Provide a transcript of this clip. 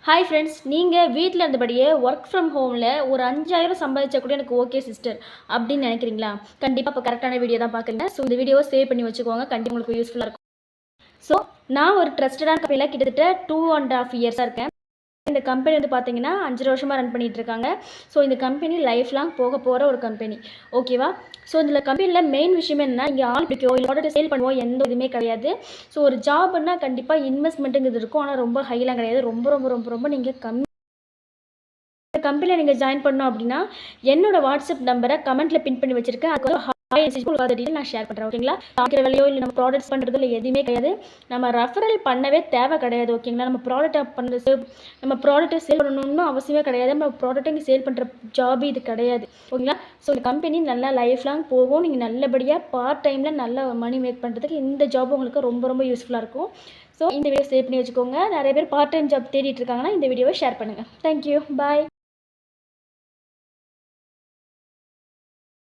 Hi friends, நீங்கள் வீட்டில் இருந்தபடியே ஒர்க் ஃப்ரம் ஹோமில் ஒரு 5000 சம்பாதிச்சா கூட எனக்கு ஓகே சிஸ்டர் அப்படின்னு நினைக்கிறீங்களா? கண்டிப்பாக இப்போ கரெக்டான வீடியோ தான் பார்க்குறீங்க. ஸோ இந்த வீடியோவை சேவ் பண்ணி வச்சுக்கோங்க, கண்டிப்பாக உங்களுக்கு யூஸ்ஃபுல்லாக இருக்கும். ஸோ நான் ஒரு ட்ரஸ்டடான கம்பெனியில் கிட்டத்தட்ட 2.5 இயர்ஸாக இருக்கேன். இந்த கம்பெனி வந்து பார்த்தீங்கன்னா 5 வருஷமாக ரன் பண்ணிகிட்டு இருக்காங்க. ஸோ இந்த கம்பெனி லைஃப் லாங் போக போகிற ஒரு கம்பெனி, ஓகேவா? ஸோ இந்த கம்பெனியில் மெயின் விஷயம் என்னன்னா, இங்கே ஆள் பிடிக்கும் இல்லை ப்ராடக்ட் சேல் பண்ணுவோம், எந்த இதுவுமே கிடையாது. ஸோ ஒரு ஜாப்னா கண்டிப்பாக இன்வெஸ்ட்மெண்ட்டுங்கிறது இருக்கும், ஆனால் ரொம்ப ஹைலாம் கிடையாது. ரொம்ப ரொம்ப ரொம்ப ரொம்ப நீங்கள் கம்பெனியில் நீங்கள் ஜாயின் பண்ணோம் அப்படின்னா என்னோட வாட்ஸ்அப் நம்பரை கமெண்ட்டில் பின் பண்ணி வச்சிருக்கேன். அதுக்கு வந்து ஹாய் மெசேஜ் உங்களுக்கு டீட்டெயில் நான் ஷேர் பண்ணுறேன், ஓகேங்களா? பார்க்குற வேலையோ இல்லை நம்ம ப்ராடக்ட்ஸ் பண்ணுறதோ இல்லை எதுவுமே கிடையாது. நம்ம ரெஃபரல் பண்ணவே தேவை கிடையாது, ஓகேங்களா? நம்ம ப்ராடக்ட்டை சேல் பண்ணணும்னு அவசியமே கிடையாது. நம்ம ப்ராடக்ட்டை இங்கே சேல் பண்ணுற ஜாப் இது கிடையாது, ஓகேங்களா? ஸோ இந்த கம்பெனி நல்லா லைஃப் லாங் போகும். நீங்கள் நல்லபடியாக பார்ட் டைமில் நல்ல மணி மேக் பண்ணுறதுக்கு இந்த ஜாப் உங்களுக்கு ரொம்ப ரொம்ப யூஸ்ஃபுல்லாக இருக்கும். ஸோ இந்த வீடியோ சேவ் பண்ணி வச்சுக்கோங்க. நிறைய பேர் பார்ட் டைம் ஜாப் தேடிட்டு இருக்காங்கன்னா இந்த வீடியோவை ஷேர் பண்ணுங்கள். தேங்க்யூ, பாய்.